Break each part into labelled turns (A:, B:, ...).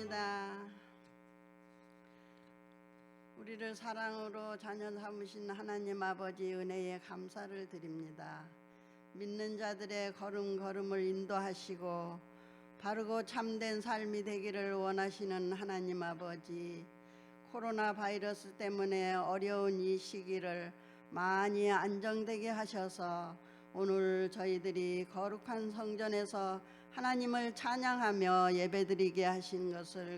A: 기도합니다. 우리를 사랑으로 자녀 삼으신 하나님 아버지 은혜에 감사를 드립니다. 믿는 자들의 걸음걸음을 인도하시고 바르고 참된 삶이 되기를 원하시는 하나님 아버지, 코로나 바이러스 때문에 어려운 이 시기를 많이 안정되게 하셔서 오늘 저희들이 거룩한 성전에서 하나님을 찬양하며 예배드리게 하신 것을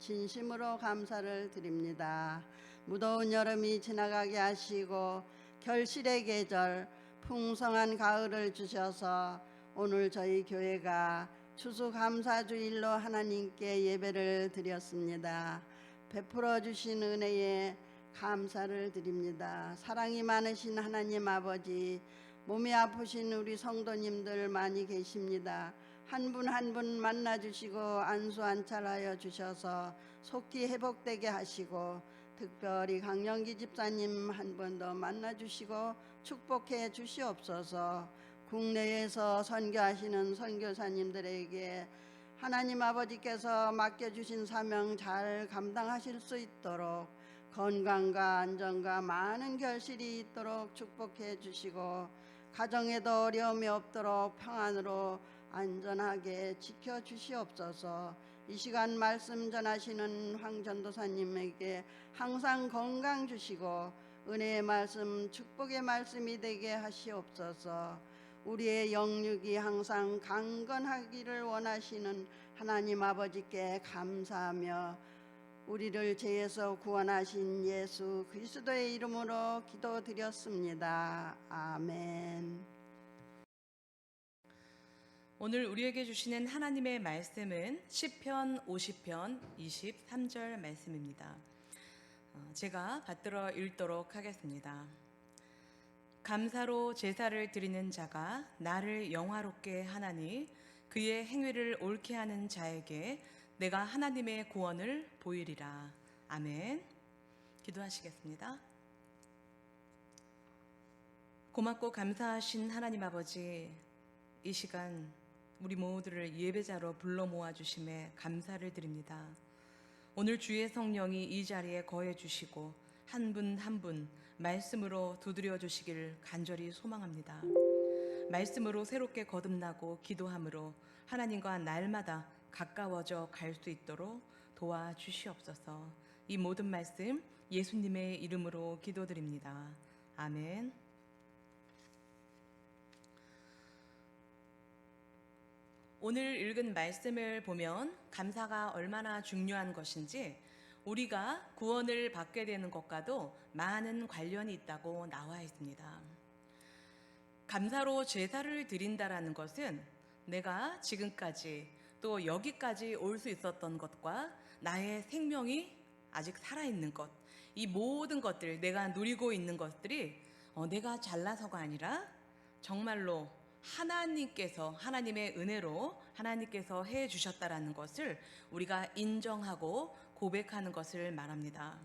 A: 진심으로 감사를 드립니다. 무더운 여름이 지나가게 하시고 결실의 계절, 풍성한 가을을 주셔서 오늘 저희 교회가 추수감사주일로 하나님께 예배를 드렸습니다. 베풀어 주신 은혜에 감사를 드립니다. 사랑이 많으신 하나님 아버지, 몸이 아프신 우리 성도님들 많이 계십니다. 한 분 한 분 만나주시고 안수 안찰하여 주셔서 속히 회복되게 하시고, 특별히 강영기 집사님 한 번 더 만나주시고 축복해 주시옵소서. 국내에서 선교하시는 선교사님들에게 하나님 아버지께서 맡겨주신 사명 잘 감당하실 수 있도록 건강과 안전과 많은 결실이 있도록 축복해 주시고, 가정에도 어려움이 없도록 평안으로 안전하게 지켜주시옵소서. 이 시간 말씀 전하시는 황 전도사님에게 항상 건강 주시고 은혜의 말씀, 축복의 말씀이 되게 하시옵소서. 우리의 영육이 항상 강건하기를 원하시는 하나님 아버지께 감사하며 우리를 죄에서 구원하신 예수 그리스도의 이름으로 기도드렸습니다. 아멘.
B: 오늘 우리에게 주시는 하나님의 말씀은 시편 50편 23절 말씀입니다. 제가 받들어 읽도록 하겠습니다. 감사로 제사를 드리는 자가 나를 영화롭게 하나니 그의 행위를 옳게 하는 자에게 내가 하나님의 구원을 보이리라. 아멘. 기도하시겠습니다. 고맙고 감사하신 하나님 아버지, 이 시간 우리 모두를 예배자로 불러 모아주심에 감사를 드립니다. 오늘 주의 성령이 이 자리에 거해 주시고 한 분 한 분 말씀으로 두드려 주시길 간절히 소망합니다. 말씀으로 새롭게 거듭나고 기도함으로 하나님과 날마다 가까워져 갈 수 있도록 도와주시옵소서. 이 모든 말씀 예수님의 이름으로 기도드립니다. 아멘. 오늘 읽은 말씀을 보면 감사가 얼마나 중요한 것인지, 우리가 구원을 받게 되는 것과도 많은 관련이 있다고 나와 있습니다. 감사로 제사를 드린다라는 것은 내가 지금까지 또 여기까지 올 수 있었던 것과 나의 생명이 아직 살아있는 것, 이 모든 것들, 내가 누리고 있는 것들이 내가 잘나서가 아니라 정말로 하나님께서, 하나님의 은혜로 하나님께서 해 주셨다라는 것을 우리가 인정하고 고백하는 것을 말합니다.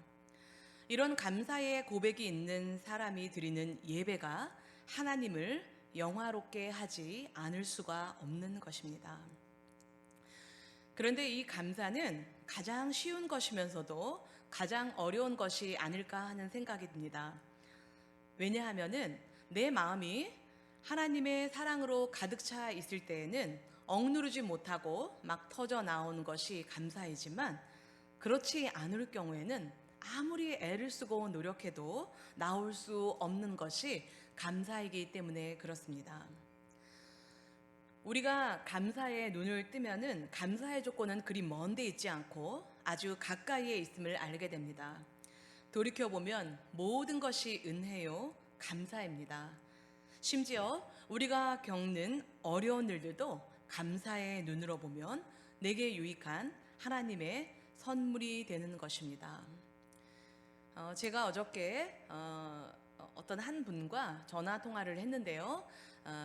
B: 이런 감사의 고백이 있는 사람이 드리는 예배가 하나님을 영화롭게 하지 않을 수가 없는 것입니다. 그런데 이 감사는 가장 쉬운 것이면서도 가장 어려운 것이 아닐까 하는 생각이 듭니다. 왜냐하면은 내 마음이 하나님의 사랑으로 가득 차 있을 때에는 억누르지 못하고 막 터져 나오는 것이 감사이지만, 그렇지 않을 경우에는 아무리 애를 쓰고 노력해도 나올 수 없는 것이 감사이기 때문에 그렇습니다. 우리가 감사에 눈을 뜨면은 감사의 조건은 그리 먼데 있지 않고 아주 가까이에 있음을 알게 됩니다. 돌이켜보면 모든 것이 은혜요, 감사입니다. 심지어 우리가 겪는 어려운 일들도 감사의 눈으로 보면 내게 유익한 하나님의 선물이 되는 것입니다. 제가 어저께 어떤 한 분과 전화 통화를 했는데요.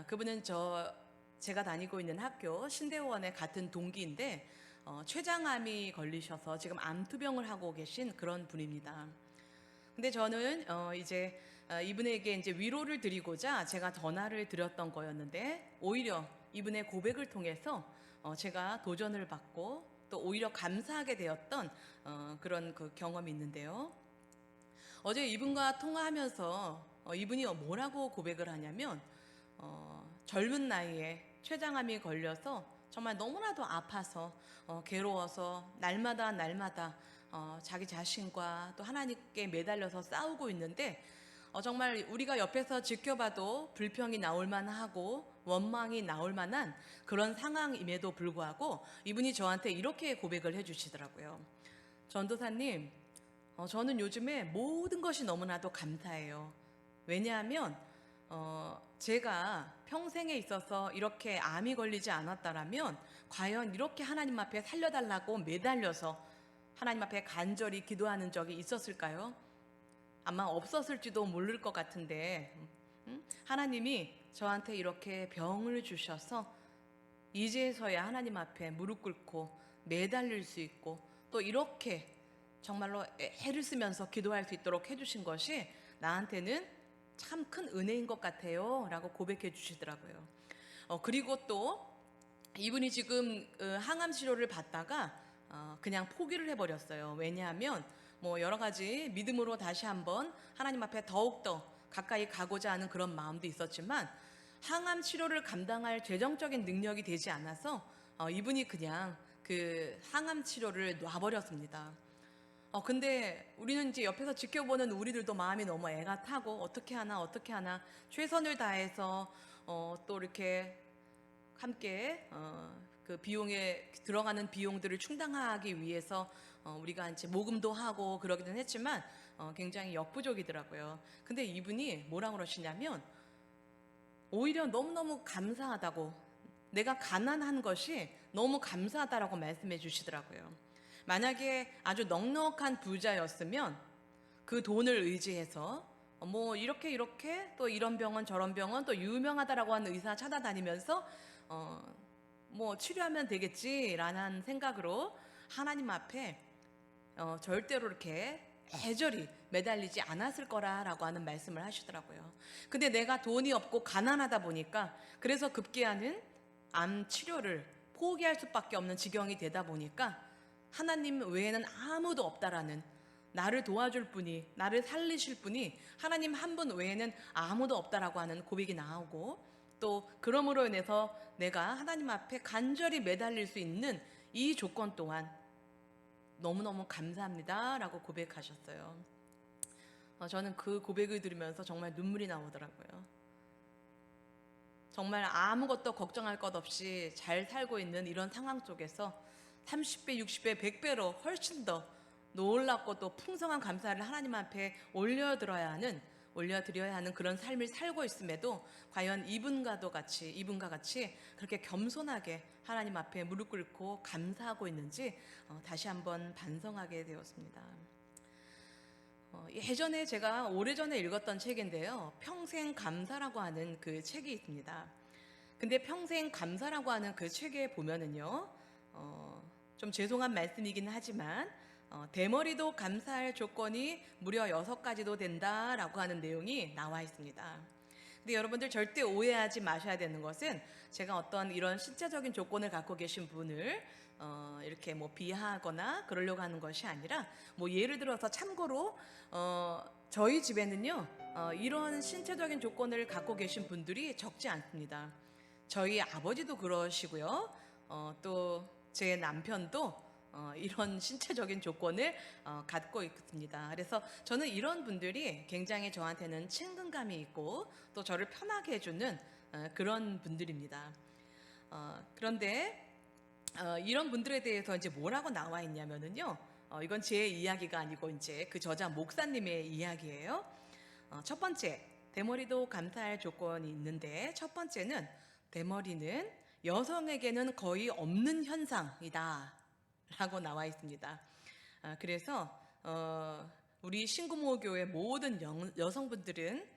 B: 그분은 제가 다니고 있는 학교 신대원의 같은 동기인데 췌장암이 걸리셔서 지금 암투병을 하고 계신 그런 분입니다. 근데 저는 이제 이분에게 이제 위로를 드리고자 제가 전화를 드렸던 거였는데, 오히려 이분의 고백을 통해서 제가 도전을 받고 또 오히려 감사하게 되었던 그런 그 경험이 있는데요. 어제 이분과 통화하면서 이분이 뭐라고 고백을 하냐면 젊은 나이에 췌장암이 걸려서 정말 너무나도 아파서 괴로워서 날마다 자기 자신과 또 하나님께 매달려서 싸우고 있는데 정말 우리가 옆에서 지켜봐도 불평이 나올 만하고 원망이 나올 만한 그런 상황임에도 불구하고 이분이 저한테 이렇게 고백을 해주시더라고요. 전도사님, 저는 요즘에 모든 것이 너무나도 감사해요. 왜냐하면 제가 평생에 있어서 이렇게 암이 걸리지 않았다라면 과연 이렇게 하나님 앞에 살려달라고 매달려서 하나님 앞에 간절히 기도하는 적이 있었을까요? 아마 없었을지도 모를 것 같은데 하나님이 저한테 이렇게 병을 주셔서 이제서야 하나님 앞에 무릎 꿇고 매달릴 수 있고 또 이렇게 정말로 애를 쓰면서 기도할 수 있도록 해주신 것이 나한테는 참 큰 은혜인 것 같아요 라고 고백해 주시더라고요. 그리고 또 이분이 지금 항암 치료를 받다가 그냥 포기를 해버렸어요. 왜냐하면 뭐 여러 가지 믿음으로 다시 한번 하나님 앞에 더욱더 가까이 가고자 하는 그런 마음도 있었지만 항암 치료를 감당할 재정적인 능력이 되지 않아서 이분이 그냥 그 항암 치료를 놔버렸습니다. 근데 우리는 이제 옆에서 지켜보는 우리들도 마음이 너무 애가 타고 어떻게 하나 최선을 다해서 또 이렇게 함께 그 비용에 들어가는 비용들을 충당하기 위해서 우리가 이제 모금도 하고 그러기는 했지만 굉장히 역부족이더라고요. 근데 이분이 뭐라 그러시냐면 오히려 너무너무 감사하다고, 내가 가난한 것이 너무 감사하다라고 말씀해 주시더라고요. 만약에 아주 넉넉한 부자였으면 그 돈을 의지해서 뭐 이렇게 또 이런 병원 저런 병원 또 유명하다라고 하는 의사 찾아다니면서 뭐 치료하면 되겠지라는 생각으로 하나님 앞에 절대로 이렇게 애절히 매달리지 않았을 거라라고 하는 말씀을 하시더라고요. 근데 내가 돈이 없고 가난하다 보니까 그래서 급기야는 암 치료를 포기할 수밖에 없는 지경이 되다 보니까 하나님 외에는 아무도 없다라는, 나를 도와줄 분이, 나를 살리실 분이 하나님 한 분 외에는 아무도 없다라고 하는 고백이 나오고, 또 그러므로 인해서 내가 하나님 앞에 간절히 매달릴 수 있는 이 조건 또한 너무너무 감사합니다 라고 고백하셨어요. 저는 그 고백을 들으면서 정말 눈물이 나오더라고요. 정말 아무것도 걱정할 것 없이 잘 살고 있는 이런 상황 속에서 30배, 60배, 100배로 훨씬 더 놀랍고 또 풍성한 감사를 하나님 앞에 올려드려야 하는 그런 삶을 살고 있음에도 과연 이분과 같이 그렇게 겸손하게 하나님 앞에 무릎 꿇고 감사하고 있는지 다시 한번 반성하게 되었습니다. 예전에 제가 오래전에 읽었던 책인데요, 평생 감사라고 하는 그 책이 있습니다. 근데 평생 감사라고 하는 그 책에 보면은요, 좀 죄송한 말씀이긴 하지만 대머리도 감사할 조건이 무려 6가지도 된다라고 하는 내용이 나와 있습니다. 근데 여러분들 절대 오해하지 마셔야 되는 것은 제가 어떤 이런 신체적인 조건을 갖고 계신 분을 이렇게 뭐 비하하거나 그러려고 하는 것이 아니라, 뭐 예를 들어서 참고로 저희 집에는요 이런 신체적인 조건을 갖고 계신 분들이 적지 않습니다. 저희 아버지도 그러시고요, 또 제 남편도 이런 신체적인 조건을 갖고 있습니다. 그래서 저는 이런 분들이 굉장히 저한테는 친근감이 있고 또 저를 편하게 해주는 그런 분들입니다. 그런데 이런 분들에 대해서 이제 뭐라고 나와 있냐면은요, 이건 제 이야기가 아니고 이제 그 저자 목사님의 이야기예요. 첫 번째, 대머리도 감사할 조건이 있는데, 첫 번째는 대머리는 여성에게는 거의 없는 현상이다 라고 나와 있습니다. 그래서 우리 신구모 교회 모든 여성분들은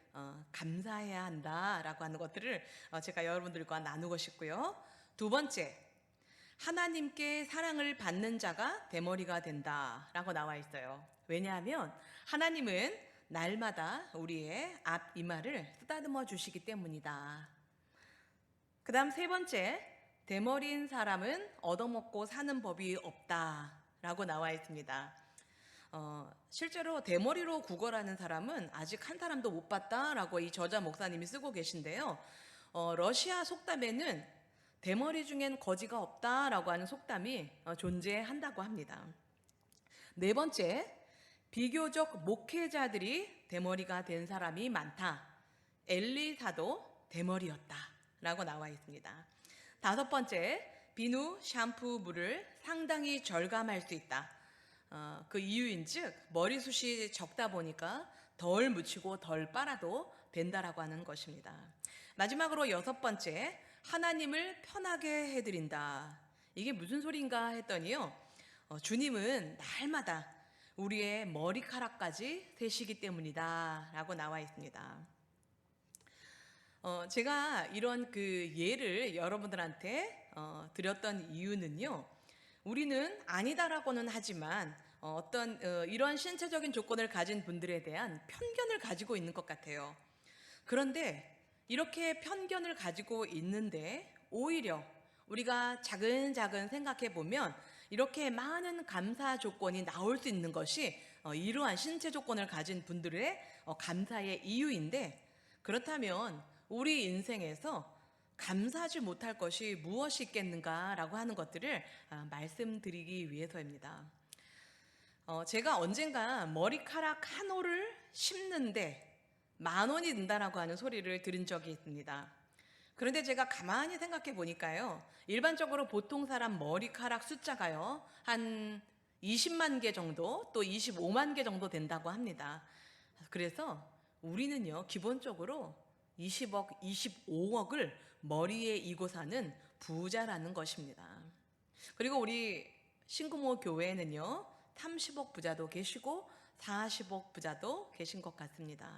B: 감사해야 한다라고 하는 것들을 제가 여러분들과 나누고 싶고요. 두 번째, 하나님께 사랑을 받는 자가 대머리가 된다라고 나와 있어요. 왜냐하면 하나님은 날마다 우리의 앞 이마를 쓰다듬어 주시기 때문이다. 그 다음 세 번째, 대머리인 사람은 얻어먹고 사는 법이 없다라고 나와 있습니다. 실제로 대머리로 구걸하는 사람은 아직 한 사람도 못 봤다라고 이 저자 목사님이 쓰고 계신데요. 러시아 속담에는 대머리 중엔 거지가 없다라고 하는 속담이 존재한다고 합니다. 네 번째, 비교적 목회자들이 대머리가 된 사람이 많다. 엘리사도 대머리였다라고 나와 있습니다. 다섯 번째, 비누, 샴푸, 물을 상당히 절감할 수 있다. 그 이유인즉 머리숱이 적다 보니까 덜 묻히고 덜 빨아도 된다라고 하는 것입니다. 마지막으로 여섯 번째, 하나님을 편하게 해드린다. 이게 무슨 소리인가 했더니요, 주님은 날마다 우리의 머리카락까지 세시기 때문이다 라고 나와 있습니다. 제가 이런 그 예를 여러분들한테 드렸던 이유는요, 우리는 아니다라고는 하지만 어떤 이런 신체적인 조건을 가진 분들에 대한 편견을 가지고 있는 것 같아요. 그런데 이렇게 편견을 가지고 있는데 오히려 우리가 차근차근 생각해 보면 이렇게 많은 감사 조건이 나올 수 있는 것이 이러한 신체 조건을 가진 분들의 감사의 이유인데, 그렇다면 우리 인생에서 감사하지 못할 것이 무엇이 있겠는가라고 하는 것들을 말씀드리기 위해서입니다. 제가 언젠가 머리카락 한 올을 심는데 10,000원이 든다라고 하는 소리를 들은 적이 있습니다. 그런데 제가 가만히 생각해 보니까요, 일반적으로 보통 사람 머리카락 숫자가요, 한 20만 개 정도, 또 25만 개 정도 된다고 합니다. 그래서 우리는요, 기본적으로 20억, 25억을 머리에 이고 사는 부자라는 것입니다. 그리고 우리 신구모 교회에는요, 30억 부자도 계시고 40억 부자도 계신 것 같습니다.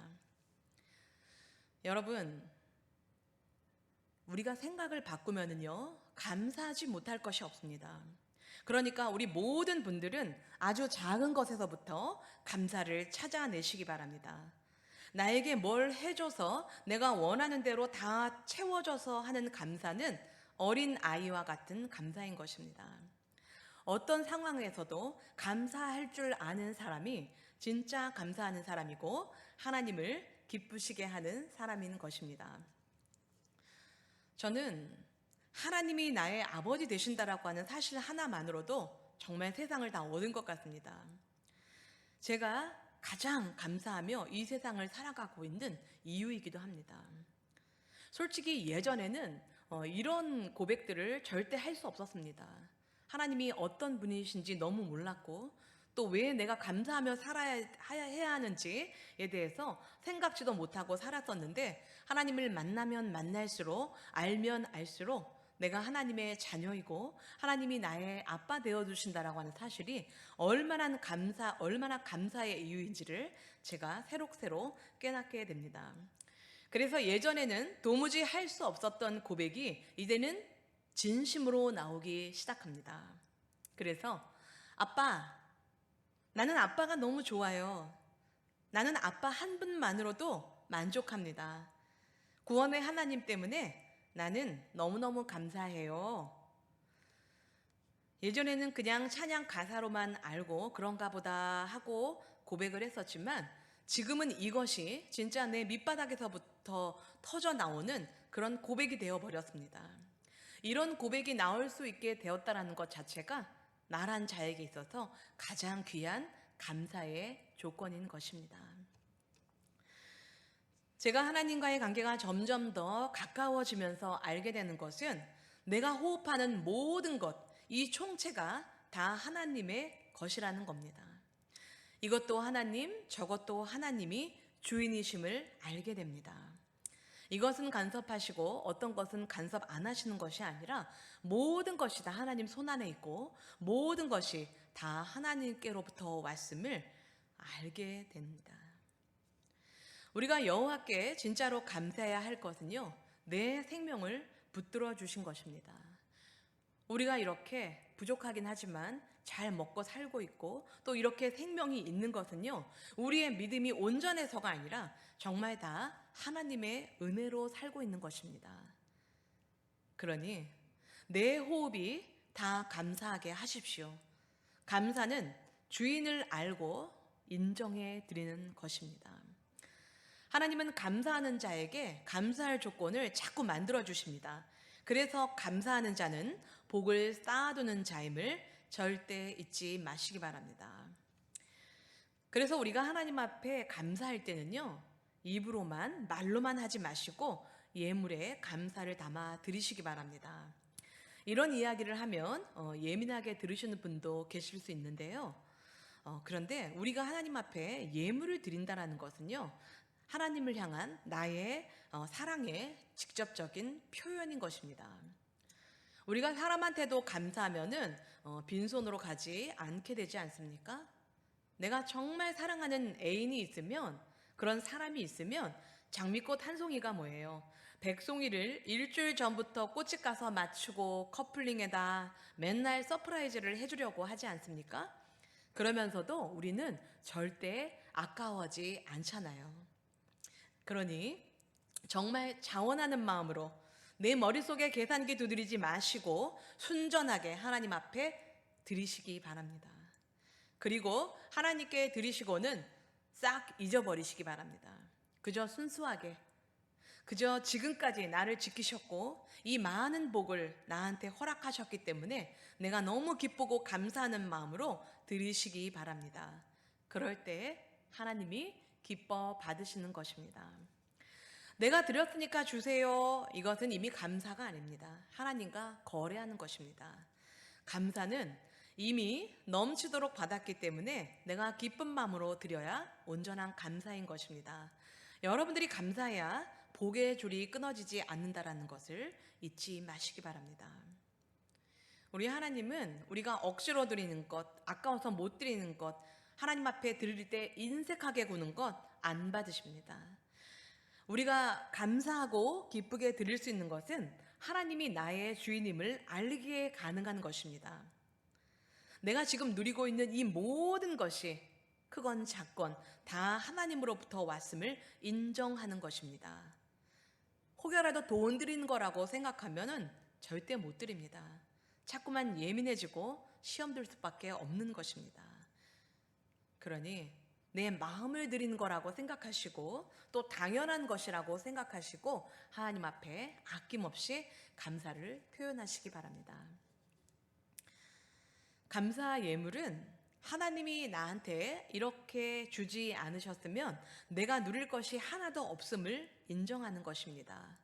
B: 여러분, 우리가 생각을 바꾸면은요, 감사하지 못할 것이 없습니다. 그러니까 우리 모든 분들은 아주 작은 것에서부터 감사를 찾아내시기 바랍니다. 나에게 뭘 해줘서 내가 원하는 대로 다 채워져서 하는 감사는 어린 아이와 같은 감사인 것입니다. 어떤 상황에서도 감사할 줄 아는 사람이 진짜 감사하는 사람이고 하나님을 기쁘시게 하는 사람인 것입니다. 저는 하나님이 나의 아버지 되신다라고 하는 사실 하나만으로도 정말 세상을 다 얻은 것 같습니다. 제가 가장 감사하며 이 세상을 살아가고 있는 이유이기도 합니다. 솔직히 예전에는 이런 고백들을 절대 할 수 없었습니다. 하나님이 어떤 분이신지 너무 몰랐고, 또 왜 내가 감사하며 해야 하는지에 대해서 생각지도 못하고 살았었는데, 하나님을 만나면 만날수록, 알면 알수록 내가 하나님의 자녀이고 하나님이 나의 아빠 되어주신다라고 하는 사실이 얼마나 감사의 이유인지를 제가 새록새록 깨닫게 됩니다. 그래서 예전에는 도무지 할 수 없었던 고백이 이제는 진심으로 나오기 시작합니다. 그래서 아빠, 나는 아빠가 너무 좋아요. 나는 아빠 한 분만으로도 만족합니다. 구원의 하나님 때문에 나는 너무너무 감사해요. 예전에는 그냥 찬양 가사로만 알고 그런가 보다 하고 고백을 했었지만, 지금은 이것이 진짜 내 밑바닥에서부터 터져 나오는 그런 고백이 되어버렸습니다. 이런 고백이 나올 수 있게 되었다는 것 자체가 나란 자에게 있어서 가장 귀한 감사의 조건인 것입니다. 제가 하나님과의 관계가 점점 더 가까워지면서 알게 되는 것은 내가 호흡하는 모든 것, 이 총체가 다 하나님의 것이라는 겁니다. 이것도 하나님, 저것도 하나님이 주인이심을 알게 됩니다. 이것은 간섭하시고 어떤 것은 간섭 안 하시는 것이 아니라 모든 것이 다 하나님 손안에 있고 모든 것이 다 하나님께로부터 왔음을 알게 됩니다. 우리가 여호와께 진짜로 감사해야 할 것은요, 내 생명을 붙들어 주신 것입니다. 우리가 이렇게 부족하긴 하지만 잘 먹고 살고 있고 또 이렇게 생명이 있는 것은요, 우리의 믿음이 온전해서가 아니라 정말 다 하나님의 은혜로 살고 있는 것입니다. 그러니 내 호흡이 다 감사하게 하십시오. 감사는 주인을 알고 인정해 드리는 것입니다. 하나님은 감사하는 자에게 감사할 조건을 자꾸 만들어 주십니다. 그래서 감사하는 자는 복을 쌓아두는 자임을 절대 잊지 마시기 바랍니다. 그래서 우리가 하나님 앞에 감사할 때는요, 입으로만 말로만 하지 마시고 예물에 감사를 담아 드리시기 바랍니다. 이런 이야기를 하면 예민하게 들으시는 분도 계실 수 있는데요. 그런데 우리가 하나님 앞에 예물을 드린다는 것은요, 하나님을 향한 나의 사랑의 직접적인 표현인 것입니다. 우리가 사람한테도 감사하면은 빈손으로 가지 않게 되지 않습니까? 내가 정말 사랑하는 애인이 있으면, 그런 사람이 있으면 장미꽃 한 송이가 뭐예요? 100송이를 일주일 전부터 꽃집 가서 맞추고 커플링에다 맨날 서프라이즈를 해주려고 하지 않습니까? 그러면서도 우리는 절대 아까워하지 않잖아요. 그러니 정말 자원하는 마음으로 내 머릿속에 계산기 두드리지 마시고 순전하게 하나님 앞에 드리시기 바랍니다. 그리고 하나님께 드리시고는 싹 잊어버리시기 바랍니다. 그저 순수하게, 그저 지금까지 나를 지키셨고 이 많은 복을 나한테 허락하셨기 때문에 내가 너무 기쁘고 감사하는 마음으로 드리시기 바랍니다. 그럴 때 하나님이 기뻐 받으시는 것입니다. 내가 드렸으니까 주세요. 이것은 이미 감사가 아닙니다. 하나님과 거래하는 것입니다. 감사는 이미 넘치도록 받았기 때문에 내가 기쁜 마음으로 드려야 온전한 감사인 것입니다. 여러분들이 감사해야 복의 줄이 끊어지지 않는다라는 것을 잊지 마시기 바랍니다. 우리 하나님은 우리가 억지로 드리는 것, 아까워서 못 드리는 것, 하나님 앞에 드릴 때 인색하게 구는 것 안 받으십니다. 우리가 감사하고 기쁘게 드릴 수 있는 것은 하나님이 나의 주인임을 알기에 가능한 것입니다. 내가 지금 누리고 있는 이 모든 것이 크건 작건 다 하나님으로부터 왔음을 인정하는 것입니다. 혹여라도 돈 드리는 거라고 생각하면은 절대 못 드립니다. 자꾸만 예민해지고 시험 들 수밖에 없는 것입니다. 그러니 내 마음을 드리는 거라고 생각하시고 또 당연한 것이라고 생각하시고 하나님 앞에 아낌없이 감사를 표현하시기 바랍니다. 감사 예물은 하나님이 나한테 이렇게 주지 않으셨으면 내가 누릴 것이 하나도 없음을 인정하는 것입니다.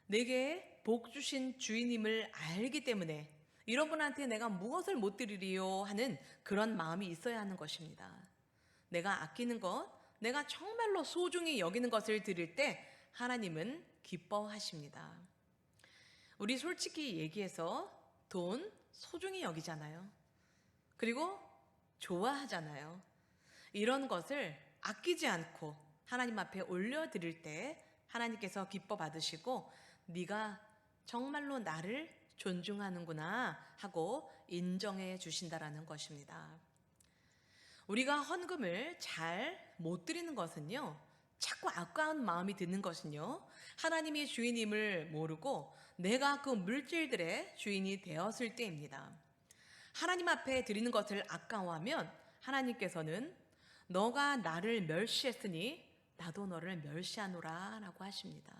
B: 내게 복 주신 주인임을 알기 때문에 이런 분한테 내가 무엇을 못 드리리요 하는 그런 마음이 있어야 하는 것입니다. 내가 아끼는 것, 내가 정말로 소중히 여기는 것을 드릴 때 하나님은 기뻐하십니다. 우리 솔직히 얘기해서 돈 소중히 여기잖아요. 그리고 좋아하잖아요. 이런 것을 아끼지 않고 하나님 앞에 올려드릴 때 하나님께서 기뻐 받으시고 네가 정말로 나를 존중하는구나 하고 인정해 주신다라는 것입니다. 우리가 헌금을 잘 못 드리는 것은요, 자꾸 아까운 마음이 드는 것은요, 하나님이 주인임을 모르고 내가 그 물질들의 주인이 되었을 때입니다. 하나님 앞에 드리는 것을 아까워하면 하나님께서는 너가 나를 멸시했으니 나도 너를 멸시하노라 라고 하십니다.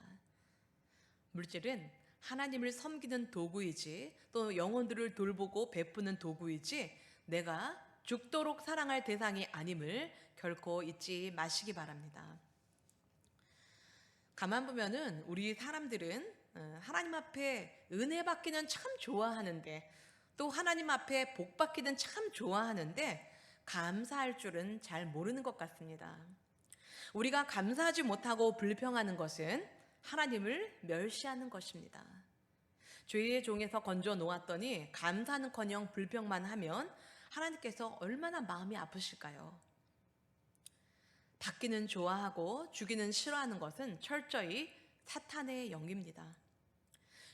B: 물질은 하나님을 섬기는 도구이지 또 영혼들을 돌보고 베푸는 도구이지 내가 죽도록 사랑할 대상이 아님을 결코 잊지 마시기 바랍니다. 가만 보면은 우리 사람들은 하나님 앞에 은혜 받기는 참 좋아하는데 또 하나님 앞에 복 받기는 참 좋아하는데 감사할 줄은 잘 모르는 것 같습니다. 우리가 감사하지 못하고 불평하는 것은 하나님을 멸시하는 것입니다. 죄의 종에서 건져 놓았더니 감사는커녕 불평만 하면 하나님께서 얼마나 마음이 아프실까요? 받기는 좋아하고 주기는 싫어하는 것은 철저히 사탄의 영입니다.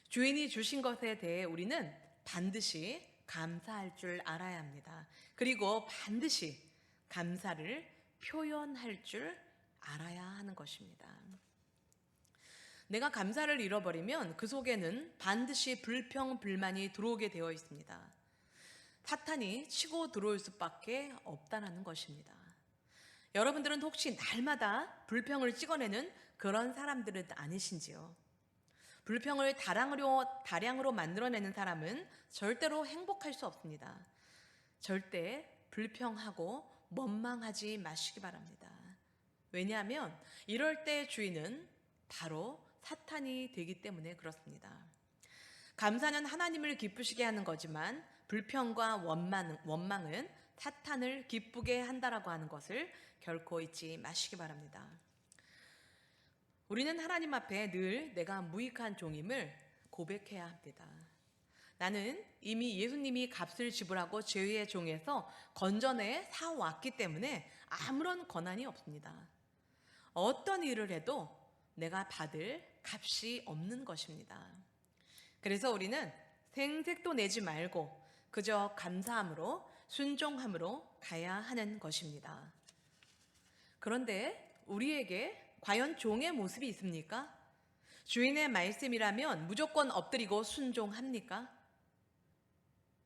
B: 주인이 주신 것에 대해 우리는 반드시 감사할 줄 알아야 합니다. 그리고 반드시 감사를 표현할 줄 알아야 하는 것입니다. 내가 감사를 잃어버리면 그 속에는 반드시 불평, 불만이 들어오게 되어 있습니다. 사탄이 치고 들어올 수밖에 없다는 것입니다. 여러분들은 혹시 날마다 불평을 찍어내는 그런 사람들은 아니신지요? 불평을 다량으로 만들어내는 사람은 절대로 행복할 수 없습니다. 절대 불평하고 원망하지 마시기 바랍니다. 왜냐하면 이럴 때 주인은 바로 사탄이 되기 때문에 그렇습니다. 감사는 하나님을 기쁘시게 하는 거지만 불평과 원망은 사탄을 기쁘게 한다라고 하는 것을 결코 잊지 마시기 바랍니다. 우리는 하나님 앞에 늘 내가 무익한 종임을 고백해야 합니다. 나는 이미 예수님이 값을 지불하고 죄의 종에서 건져내 사왔기 때문에 아무런 권한이 없습니다. 어떤 일을 해도 내가 받을 값이 없는 것입니다. 그래서 우리는 생색도 내지 말고 그저 감사함으로 순종함으로 가야 하는 것입니다. 그런데 우리에게 과연 종의 모습이 있습니까? 주인의 말씀이라면 무조건 엎드리고 순종합니까?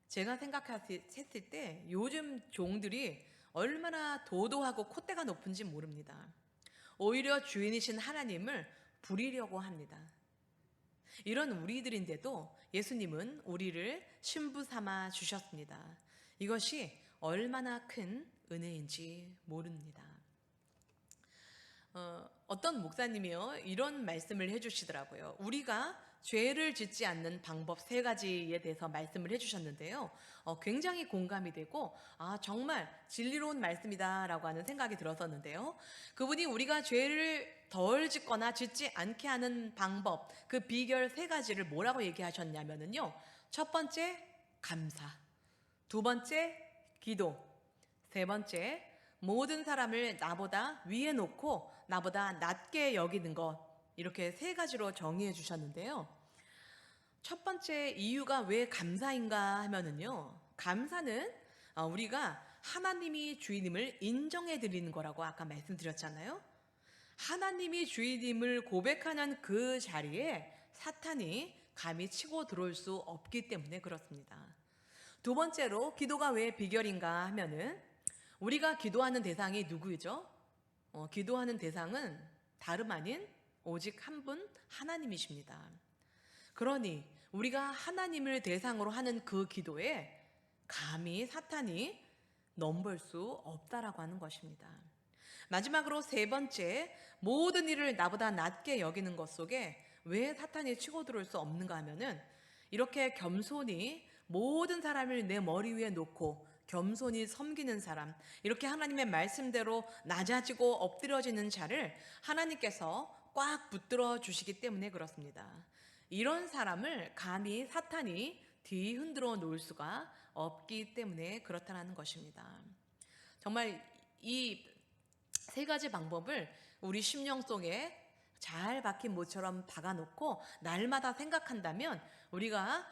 B: 제가 생각했을 때 요즘 종들이 얼마나 도도하고 콧대가 높은지 모릅니다. 오히려 주인이신 하나님을 부리려고 합니다. 이런 우리들인데도 예수님은 우리를 신부 삼아 주셨습니다. 이것이 얼마나 큰 은혜인지 모릅니다. 어떤 목사님이요 이런 말씀을 해주시더라고요. 우리가 죄를 짓지 않는 방법 3가지에 대해서 말씀을 해주셨는데요. 굉장히 공감이 되고 정말 진리로운 말씀이다라고 하는 생각이 들었었는데요. 그분이 우리가 죄를 덜 짓거나 짓지 않게 하는 방법, 그 비결 3가지를 뭐라고 얘기하셨냐면요. 첫 번째, 감사. 2번째, 기도. 3번째, 모든 사람을 나보다 위에 놓고 나보다 낮게 여기는 것. 이렇게 3가지로 정의해 주셨는데요. 첫 번째 이유가 왜 감사인가 하면은요. 감사는 우리가 하나님이 주인임을 인정해 드리는 거라고 아까 말씀드렸잖아요. 하나님이 주인임을 고백하는 그 자리에 사탄이 감히 치고 들어올 수 없기 때문에 그렇습니다. 2번째로 기도가 왜 비결인가 하면은 우리가 기도하는 대상이 누구죠? 기도하는 대상은 다름 아닌 오직 한 분 하나님이십니다. 그러니 우리가 하나님을 대상으로 하는 그 기도에 감히 사탄이 넘볼 수 없다라고 하는 것입니다. 마지막으로 3번째, 모든 일을 나보다 낮게 여기는 것 속에 왜 사탄이 치고 들어올 수 없는가 하면은 이렇게 겸손히 모든 사람을 내 머리 위에 놓고 겸손히 섬기는 사람, 이렇게 하나님의 말씀대로 낮아지고 엎드려지는 자를 하나님께서 꽉 붙들어 주시기 때문에 그렇습니다. 이런 사람을 감히 사탄이 뒤흔들어 놓을 수가 없기 때문에 그렇다는 것입니다. 정말 이 3가지 방법을 우리 심령 속에 잘 박힌 모처럼 박아놓고 날마다 생각한다면 우리가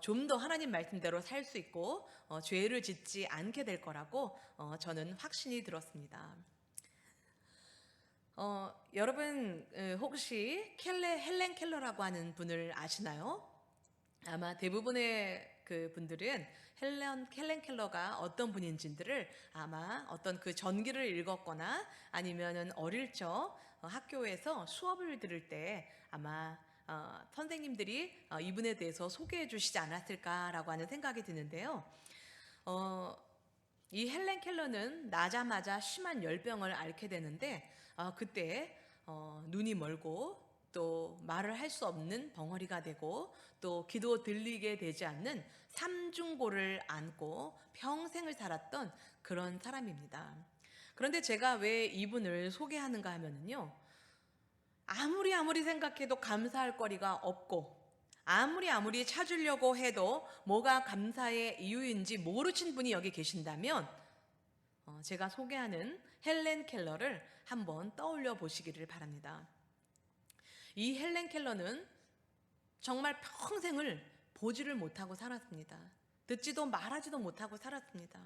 B: 좀 더 하나님 말씀대로 살 수 있고 죄를 짓지 않게 될 거라고 저는 확신이 들었습니다. 여러분 혹시 헬렌 켈러라고 하는 분을 아시나요? 아마 대부분의 그 분들은 헬렌 켈러가 어떤 분인지를 아마 어떤 그 전기를 읽었거나 아니면은 어릴 적 학교에서 수업을 들을 때 아마 선생님들이 이분에 대해서 소개해 주시지 않았을까라고 하는 생각이 드는데요. 이 헬렌 켈러는 나자마자 심한 열병을 앓게 되는데 그때 눈이 멀고 또 말을 할 수 없는 벙어리가 되고 또 기도 들리게 되지 않는 삼중고를 안고 평생을 살았던 그런 사람입니다. 그런데 제가 왜 이분을 소개하는가 하면요. 아무리 생각해도 감사할 거리가 없고 아무리 찾으려고 해도 뭐가 감사의 이유인지 모르신 분이 여기 계신다면 제가 소개하는 헬렌 켈러를 한번 떠올려 보시기를 바랍니다. 이 헬렌 켈러는 정말 평생을 보지를 못하고 살았습니다. 듣지도 말하지도 못하고 살았습니다.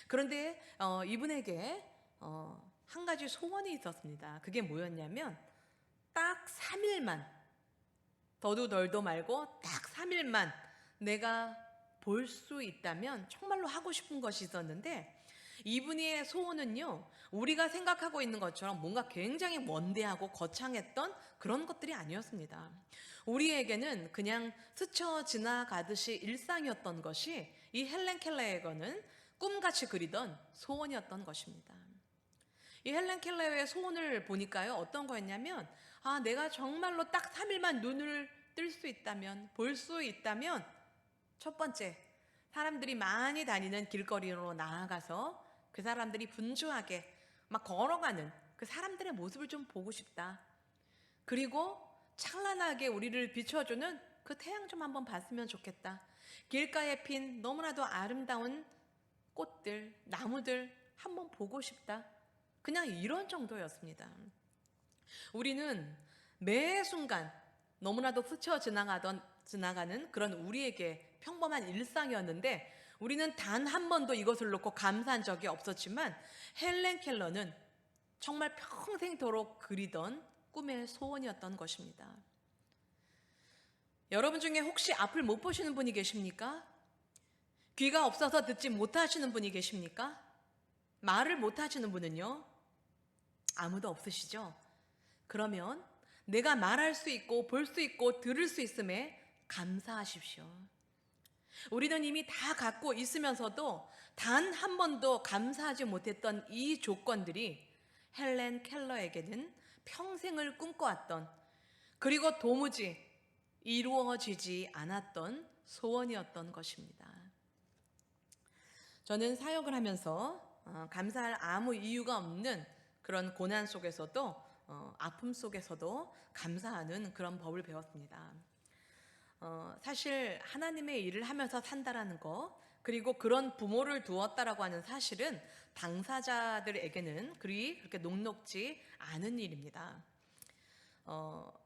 B: 그런데 이분에게 한 가지 소원이 있었습니다. 그게 뭐였냐면 딱 3일만 더도 덜도 말고 딱 3일만 내가 볼 수 있다면 정말로 하고 싶은 것이 있었는데, 이분의 소원은요, 우리가 생각하고 있는 것처럼 뭔가 굉장히 먼데하고 거창했던 그런 것들이 아니었습니다. 우리에게는 그냥 스쳐 지나가듯이 일상이었던 것이 이 헬렌 켈러에게는 꿈같이 그리던 소원이었던 것입니다. 이 헬렌 켈러의 소원을 보니까요, 어떤 거였냐면, 내가 정말로 딱 3일만 눈을 뜰 수 있다면, 볼 수 있다면, 첫 번째, 사람들이 많이 다니는 길거리로 나아가서 그 사람들이 분주하게 막 걸어가는 그 사람들의 모습을 좀 보고 싶다. 그리고 찬란하게 우리를 비춰주는 그 태양 좀 한번 봤으면 좋겠다. 길가에 핀 너무나도 아름다운 꽃들, 나무들 한번 보고 싶다. 그냥 이런 정도였습니다. 우리는 매 순간 너무나도 스쳐 지나가는 그런 우리에게 평범한 일상이었는데, 우리는 단 한 번도 이것을 놓고 감사한 적이 없었지만, 헬렌 켈러는 정말 평생도록 그리던 꿈의 소원이었던 것입니다. 여러분 중에 혹시 앞을 못 보시는 분이 계십니까? 귀가 없어서 듣지 못하시는 분이 계십니까? 말을 못하시는 분은요? 아무도 없으시죠? 그러면 내가 말할 수 있고 볼 수 있고 들을 수 있음에 감사하십시오. 우리는 이미 다 갖고 있으면서도 단 한 번도 감사하지 못했던 이 조건들이 헬렌 켈러에게는 평생을 꿈꿔왔던, 그리고 도무지 이루어지지 않았던 소원이었던 것입니다. 저는 사역을 하면서 감사할 아무 이유가 없는 그런 고난 속에서도 아픔 속에서도 감사하는 그런 법을 배웠습니다. 사실 하나님의 일을 하면서 산다라는 거, 그리고 그런 부모를 두었다라고 하는 사실은 당사자들에게는 그렇게 녹록지 않은 일입니다.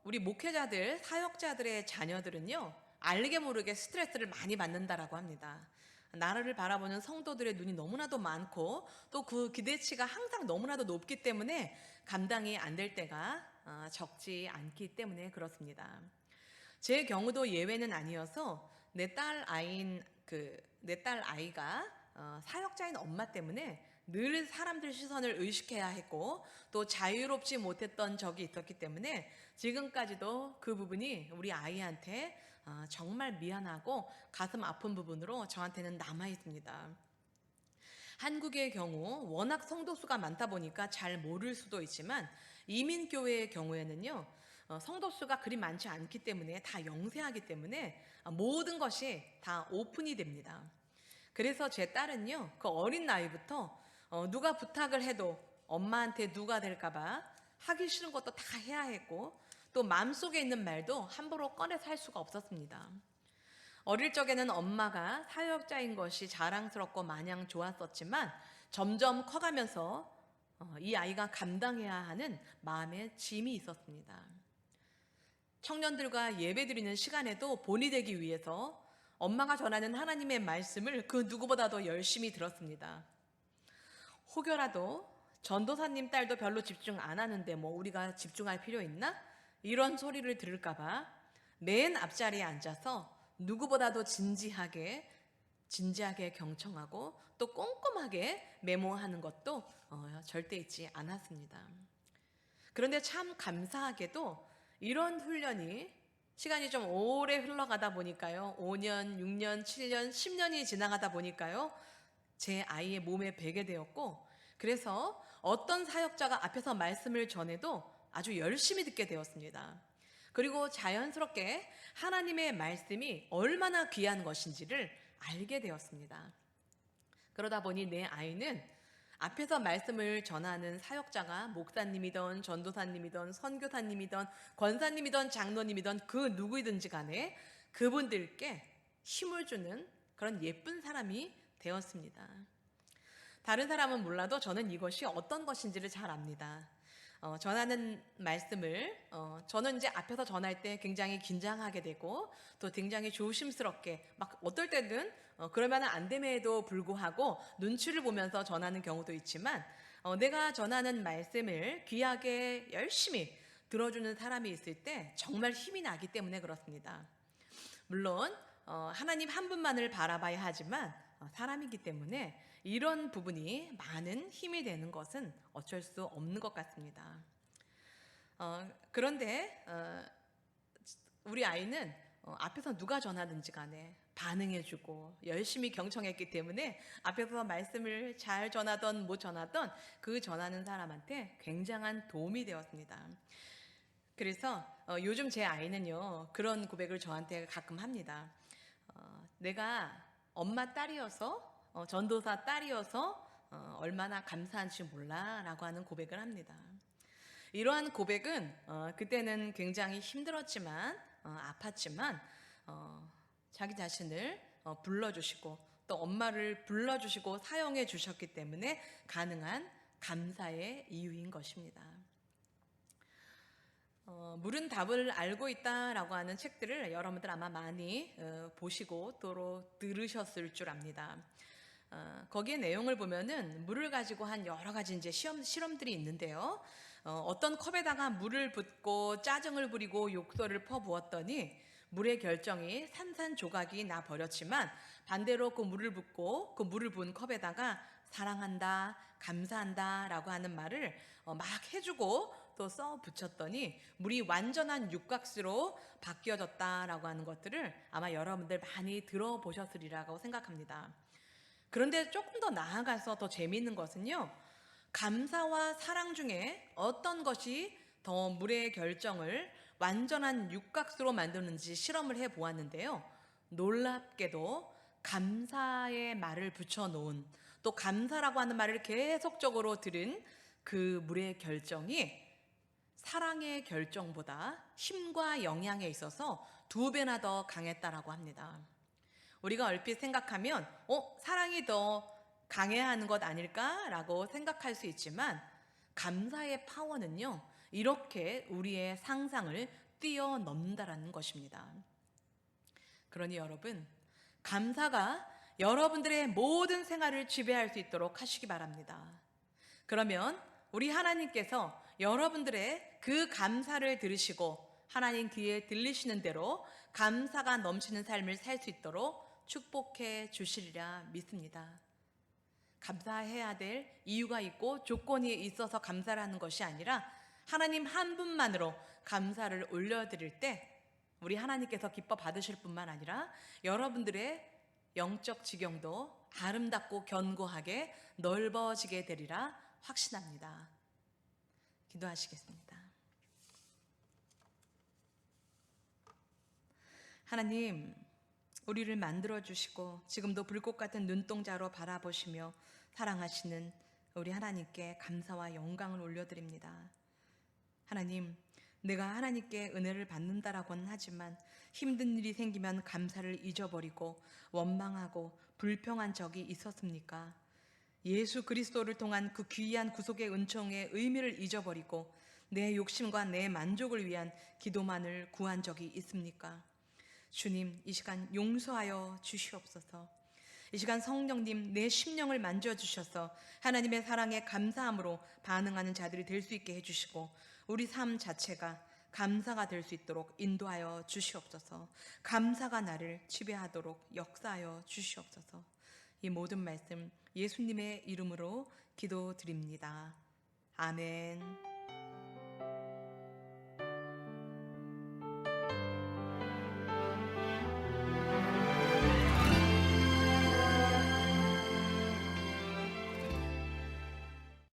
B: 우리 목회자들, 사역자들의 자녀들은요, 알게 모르게 스트레스를 많이 받는다라고 합니다. 나라를 바라보는 성도들의 눈이 너무나도 많고, 또 그 기대치가 항상 너무나도 높기 때문에 감당이 안 될 때가 적지 않기 때문에 그렇습니다. 제 경우도 예외는 아니어서 내 딸 아이가 사역자인 엄마 때문에 늘 사람들 시선을 의식해야 했고, 또 자유롭지 못했던 적이 있었기 때문에 지금까지도 그 부분이 우리 아이한테 정말 미안하고 가슴 아픈 부분으로 저한테는 남아 있습니다. 한국의 경우 워낙 성도 수가 많다 보니까 잘 모를 수도 있지만, 이민교회의 경우에는요, 성도 수가 그리 많지 않기 때문에, 다 영세하기 때문에 모든 것이 다 오픈이 됩니다. 그래서 제 딸은요, 그 어린 나이부터 누가 부탁을 해도 엄마한테 누가 될까봐 하기 싫은 것도 다 해야 했고, 또 마음속에 있는 말도 함부로 꺼내서 할 수가 없었습니다. 어릴 적에는 엄마가 사역자인 것이 자랑스럽고 마냥 좋았었지만, 점점 커가면서 이 아이가 감당해야 하는 마음의 짐이 있었습니다. 청년들과 예배드리는 시간에도 본이 되기 위해서 엄마가 전하는 하나님의 말씀을 그 누구보다도 열심히 들었습니다. 혹여라도 전도사님 딸도 별로 집중 안 하는데 뭐 우리가 집중할 필요 있나? 이런 소리를 들을까봐 맨 앞자리에 앉아서 누구보다도 진지하게 경청하고 또 꼼꼼하게 메모하는 것도 절대 잊지 않았습니다. 그런데 참 감사하게도 이런 훈련이 시간이 좀 오래 흘러가다 보니까요, 5년, 6년, 7년, 10년이 지나가다 보니까요, 제 아이의 몸에 배게 되었고, 그래서 어떤 사역자가 앞에서 말씀을 전해도 아주 열심히 듣게 되었습니다. 그리고 자연스럽게 하나님의 말씀이 얼마나 귀한 것인지를 알게 되었습니다. 그러다 보니 내 아이는 앞에서 말씀을 전하는 사역자가 목사님이든 전도사님이든 선교사님이든 권사님이든 장로님이든 그 누구이든지 간에 그분들께 힘을 주는 그런 예쁜 사람이 되었습니다. 다른 사람은 몰라도 저는 이것이 어떤 것인지를 잘 압니다. 전하는 말씀을 저는 이제 앞에서 전할 때 굉장히 긴장하게 되고, 또 굉장히 조심스럽게, 막 어떨 때는 그러면 안 됨에도 불구하고 눈치를 보면서 전하는 경우도 있지만, 내가 전하는 말씀을 귀하게 열심히 들어주는 사람이 있을 때 정말 힘이 나기 때문에 그렇습니다. 물론 하나님 한 분만을 바라봐야 하지만 사람이기 때문에 이런 부분이 많은 힘이 되는 것은 어쩔 수 없는 것 같습니다. 그런데 우리 아이는 앞에서 누가 전하든지 간에 반응해주고 열심히 경청했기 때문에 앞에서 말씀을 잘 전하던 못 전하던 그 전하는 사람한테 굉장한 도움이 되었습니다. 그래서 요즘 제 아이는요, 그런 고백을 저한테 가끔 합니다. 내가 엄마 딸이어서 전도사 딸이어서 얼마나 감사한지 몰라 라고 하는 고백을 합니다. 이러한 고백은 그때는 굉장히 힘들었지만 아팠지만 자기 자신을 불러주시고 또 엄마를 불러주시고 사용해 주셨기 때문에 가능한 감사의 이유인 것입니다. 물은 답을 알고 있다라고 하는 책들을 여러분들 아마 많이 보시고 또 들으셨을 줄 압니다. 거기에 내용을 보면은 물을 가지고 한 여러 가지 이제 실험들이 있는데요. 어떤 컵에다가 물을 붓고 짜증을 부리고 욕설을 퍼부었더니 물의 결정이 산산조각이 나 버렸지만 반대로 그 물을 붓고 그 물을 부은 컵에다가 사랑한다, 감사한다 라고 하는 말을 막 해주고 또 써 붙였더니 물이 완전한 육각수로 바뀌어졌다라고 하는 것들을 아마 여러분들 많이 들어보셨으리라고 생각합니다. 그런데 조금 더 나아가서 더 재미있는 것은요, 감사와 사랑 중에 어떤 것이 더 물의 결정을 완전한 육각수로 만드는지 실험을 해 보았는데요. 놀랍게도 감사의 말을 붙여놓은 또 감사라고 하는 말을 계속적으로 들은 그 물의 결정이 사랑의 결정보다 힘과 영향에 있어서 2배나 더 강했다라고 합니다. 우리가 얼핏 생각하면 사랑이 더 강해야 하는 것 아닐까라고 생각할 수 있지만 감사의 파워는요, 이렇게 우리의 상상을 뛰어넘는다라는 것입니다. 그러니 여러분, 감사가 여러분들의 모든 생활을 지배할 수 있도록 하시기 바랍니다. 그러면 우리 하나님께서 여러분들의 그 감사를 들으시고 하나님 귀에 들리시는 대로 감사가 넘치는 삶을 살 수 있도록 축복해 주시리라 믿습니다. 감사해야 될 이유가 있고 조건이 있어서 감사를 하는 것이 아니라 하나님 한 분만으로 감사를 올려드릴 때 우리 하나님께서 기뻐 받으실 뿐만 아니라 여러분들의 영적 지경도 아름답고 견고하게 넓어지게 되리라 확신합니다. 기도하시겠습니다. 하나님, 우리를 만들어주시고 지금도 불꽃 같은 눈동자로 바라보시며 사랑하시는 우리 하나님께 감사와 영광을 올려드립니다. 하나님, 내가 하나님께 은혜를 받는다라고는 하지만 힘든 일이 생기면 감사를 잊어버리고 원망하고 불평한 적이 있었습니까? 예수 그리스도를 통한 그 귀한 구속의 은총의 의미를 잊어버리고 내 욕심과 내 만족을 위한 기도만을 구한 적이 있습니까? 주님, 이 시간 용서하여 주시옵소서. 이 시간 성령님, 내 심령을 만져주셔서 하나님의 사랑에 감사함으로 반응하는 자들이 될 수 있게 해주시고 우리 삶 자체가 감사가 될 수 있도록 인도하여 주시옵소서. 감사가 나를 지배하도록 역사하여 주시옵소서. 이 모든 말씀 예수님의 이름으로 기도드립니다. 아멘.